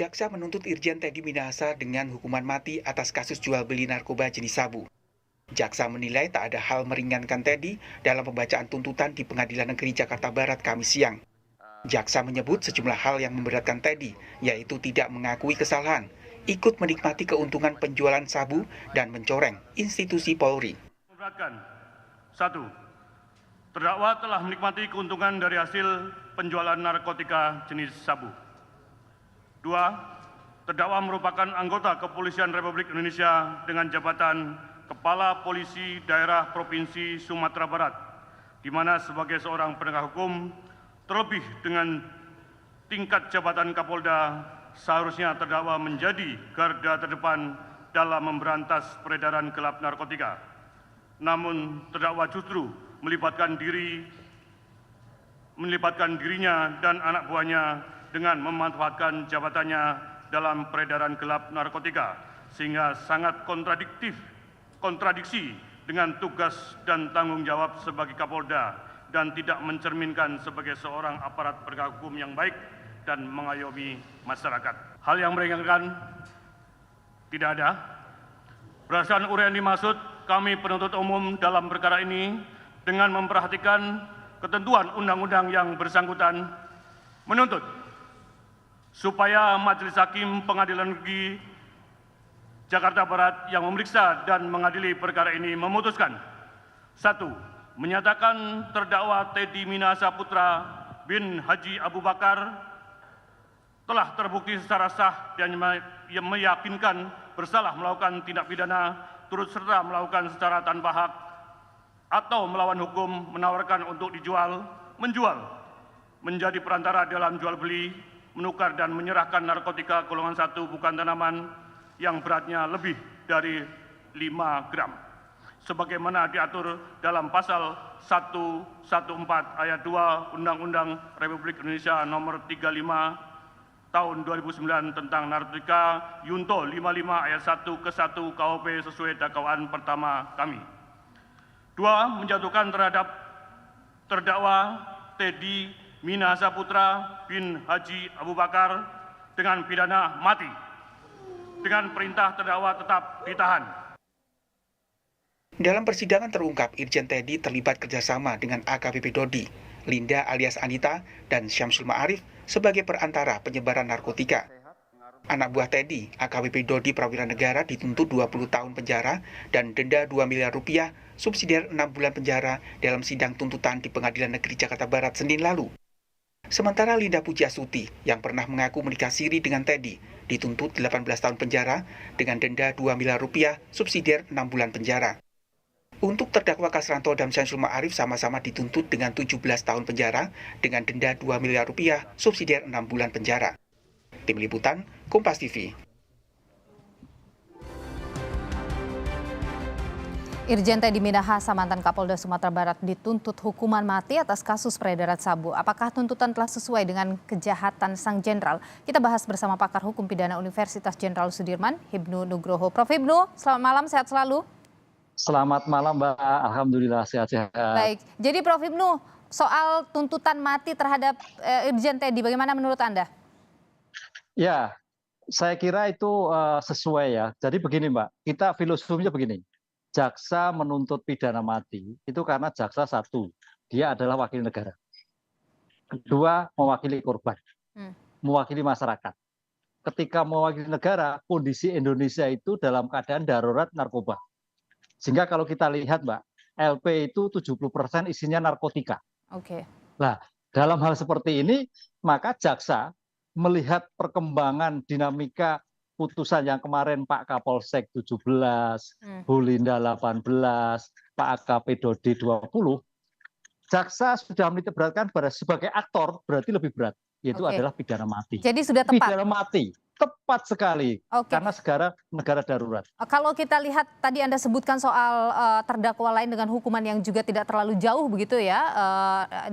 Jaksa menuntut Irjen Teddy Minahasa dengan hukuman mati atas kasus jual beli narkoba jenis sabu. Jaksa menilai tak ada hal meringankan Teddy dalam pembacaan tuntutan di Pengadilan Negeri Jakarta Barat Kamis siang. Jaksa menyebut sejumlah hal yang memberatkan Teddy, yaitu tidak mengakui kesalahan, ikut menikmati keuntungan penjualan sabu, dan mencoreng institusi Polri. Memberatkan. 1. Terdakwa telah menikmati keuntungan dari hasil penjualan narkotika jenis sabu. 2. Terdakwa merupakan anggota Kepolisian Republik Indonesia dengan jabatan Kepala Polisi Daerah Provinsi Sumatera Barat, di mana sebagai seorang penegak hukum, terlebih dengan tingkat jabatan Kapolda, seharusnya terdakwa menjadi garda terdepan dalam memberantas peredaran gelap narkotika. Namun terdakwa justru melibatkan dirinya dan anak buahnya dengan memanfaatkan jabatannya dalam peredaran gelap narkotika, sehingga sangat kontradiksi dengan tugas dan tanggung jawab sebagai Kapolda dan tidak mencerminkan sebagai seorang aparat penegak hukum yang baik dan mengayomi masyarakat. Hal yang meringankan tidak ada. Berdasarkan uraian dimaksud, kami penuntut umum dalam perkara ini dengan memperhatikan ketentuan undang-undang yang bersangkutan menuntut supaya Majelis Hakim Pengadilan Negeri Jakarta Barat yang memeriksa dan mengadili perkara ini memutuskan: 1. Menyatakan terdakwa Teddy Minahasa Putra bin Haji Abu Bakar telah terbukti secara sah dan meyakinkan bersalah melakukan tindak pidana turut serta melakukan secara tanpa hak atau melawan hukum menawarkan untuk dijual, menjual, menjadi perantara dalam jual beli, menukar dan menyerahkan narkotika golongan 1 bukan tanaman yang beratnya lebih dari 5 gram. Sebagaimana diatur dalam pasal 114 ayat 2 Undang-Undang Republik Indonesia nomor 35 tahun 2009 tentang narkotika Yunto 55 ayat 1 ke 1 KUP sesuai dakwaan pertama kami. 2. Menjatuhkan terhadap terdakwa Teddy Minahasa Putra bin Haji Abu Bakar dengan pidana mati, dengan perintah terdakwa tetap ditahan. Dalam persidangan terungkap Irjen Teddy terlibat kerjasama dengan AKBP Dodi, Linda alias Anita, dan Syamsul Ma'arif sebagai perantara penyebaran narkotika. Anak buah Teddy, AKBP Dodi Prawira Negara, dituntut 20 tahun penjara dan denda 2 miliar rupiah, subsidiar 6 bulan penjara dalam sidang tuntutan di Pengadilan Negeri Jakarta Barat Senin lalu. Sementara Linda Pujiastuti yang pernah mengaku menikah siri dengan Teddy dituntut 18 tahun penjara dengan denda 2 miliar rupiah, subsidiar 6 bulan penjara. Untuk terdakwa Kasranto dan Syamsul Ma'arif sama-sama dituntut dengan 17 tahun penjara dengan denda 2 miliar rupiah, subsidiar 6 bulan penjara. Tim Liputan, Kompas TV. Irjen Teddy Minahasa, mantan Kapolda Sumatera Barat, dituntut hukuman mati atas kasus peredaran sabu. Apakah tuntutan telah sesuai dengan kejahatan sang jenderal? Kita bahas bersama pakar hukum pidana Universitas Jenderal Sudirman, Hibnu Nugroho. Prof. Hibnu, selamat malam, sehat selalu. Selamat malam, Mbak. Alhamdulillah sehat-sehat. Baik, jadi Prof. Hibnu, soal tuntutan mati terhadap Irjen Teddy, bagaimana menurut Anda? Ya, saya kira itu sesuai ya. Jadi begini, Mbak, kita filosofinya begini. Jaksa menuntut pidana mati itu karena jaksa satu, dia adalah wakil negara. Kedua, mewakili korban, mewakili masyarakat. Ketika mewakili negara, kondisi Indonesia itu dalam keadaan darurat narkoba. Sehingga kalau kita lihat, Mbak, LP itu 70% isinya narkotika. Oke. Nah, dalam hal seperti ini, maka jaksa melihat perkembangan dinamika putusan yang kemarin Pak Kapolsek 17, Bu Linda 18, Pak AKP Dodi 20, jaksa sudah menitik beratkan pada sebagai aktor berarti lebih berat, yaitu adalah pidana mati. Jadi sudah tepat. Pidana mati, tepat sekali, karena negara darurat. Kalau kita lihat tadi Anda sebutkan soal terdakwa lain dengan hukuman yang juga tidak terlalu jauh begitu ya,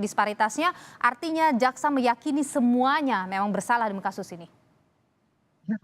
disparitasnya, artinya jaksa meyakini semuanya memang bersalah dalam kasus ini.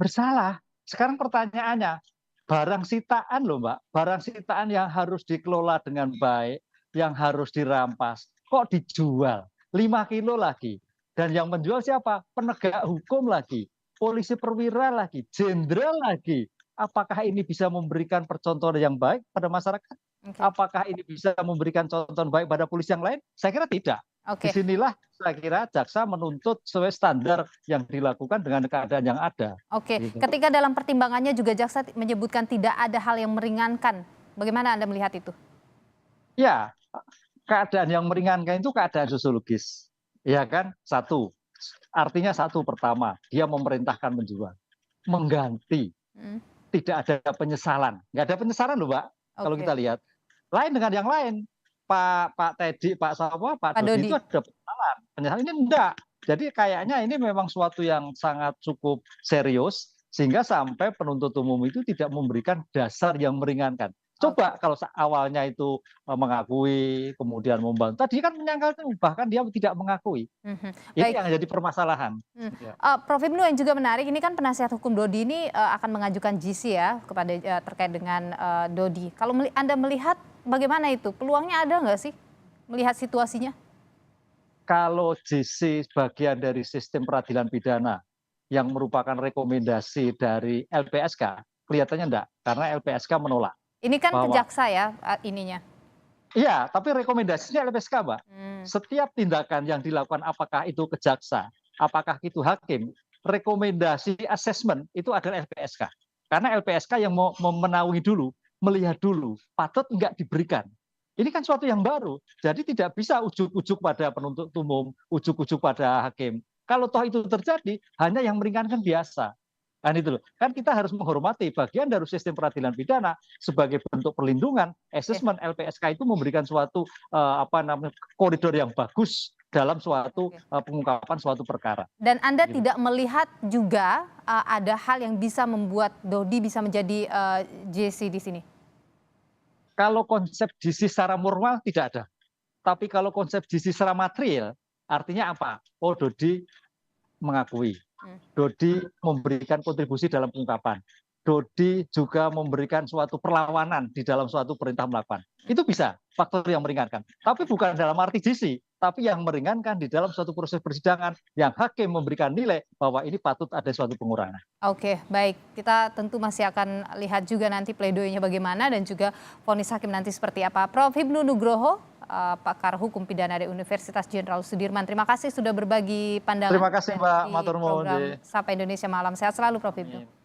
Bersalah. Sekarang pertanyaannya, barang sitaan loh Mbak, barang sitaan yang harus dikelola dengan baik, yang harus dirampas, kok dijual 5 kilo lagi. Dan yang menjual siapa? Penegak hukum lagi. polisi perwira lagi, jenderal lagi. Apakah ini bisa memberikan percontohan yang baik pada masyarakat? Oke. Apakah ini bisa memberikan contoh baik pada polisi yang lain? Saya kira tidak. Oke. Disinilah saya kira jaksa menuntut sesuai standar yang dilakukan dengan keadaan yang ada. Oke, Gitu. ketika dalam pertimbangannya juga jaksa menyebutkan tidak ada hal yang meringankan. Bagaimana Anda melihat itu? Ya, keadaan yang meringankan itu keadaan sosiologis. Ya kan? Satu. Artinya satu, pertama, dia memerintahkan menjual. Mengganti. Tidak ada penyesalan. Nggak ada penyesalan loh, Mbak. Kalau Oke. kita lihat. Lain dengan yang lain. Pak Teddy, Pak Dodi itu ada penyesalan. Penyesalan ini enggak. Jadi kayaknya ini memang suatu yang sangat cukup serius sehingga sampai penuntut umum itu tidak memberikan dasar yang meringankan. Coba kalau awalnya itu mengakui, kemudian membantu. Tadi kan menyangkalkan bahkan dia tidak mengakui. Ini yang jadi permasalahan. Prof. Ibnu yang juga menarik, ini kan penasihat hukum Dodi ini akan mengajukan GC ya kepada terkait dengan Dodi. Kalau Anda melihat bagaimana itu? Peluangnya ada nggak sih melihat situasinya? Kalau GC bagian dari sistem peradilan pidana yang merupakan rekomendasi dari LPSK, kelihatannya enggak, karena LPSK menolak. Ini kan ke jaksa ya ininya. Iya, tapi rekomendasinya LPSK, Mbak. Setiap tindakan yang dilakukan apakah itu ke jaksa, apakah itu hakim, rekomendasi assessment itu adalah LPSK. Karena LPSK yang mau memenaungi dulu, melihat dulu, patut enggak diberikan. Ini kan suatu yang baru, jadi tidak bisa ujuk-ujuk pada penuntut umum, ujuk-ujuk pada hakim. Kalau toh itu terjadi, hanya yang meringankan biasa. Kan itu loh. Kan kita harus menghormati bagian dari sistem peradilan pidana sebagai bentuk perlindungan. Asesmen LPSK itu memberikan suatu koridor yang bagus dalam suatu pengungkapan suatu perkara. Dan Anda tidak melihat juga ada hal yang bisa membuat Dodi bisa menjadi JC di sini? Kalau konsep GC secara moral tidak ada. Tapi kalau konsep GC secara material, artinya apa? Oh, Dodi mengakui. Dodi memberikan kontribusi dalam pengungkapan. Dodi juga memberikan suatu perlawanan di dalam suatu perintah melakukan. Itu bisa, faktor yang meringankan. Tapi bukan dalam arti GC, tapi yang meringankan di dalam suatu proses persidangan yang hakim memberikan nilai bahwa ini patut ada suatu pengurangan. Oke, baik. Kita tentu masih akan lihat juga nanti pledoinya bagaimana dan juga vonis hakim nanti seperti apa. Prof. Ibnu Nugroho, pakar hukum pidana dari Universitas Jenderal Sudirman. Terima kasih sudah berbagi pandangan. Terima kasih Mbak Matur nuwun. Program Sapa Indonesia Malam. Sehat selalu Prof. Ibnu.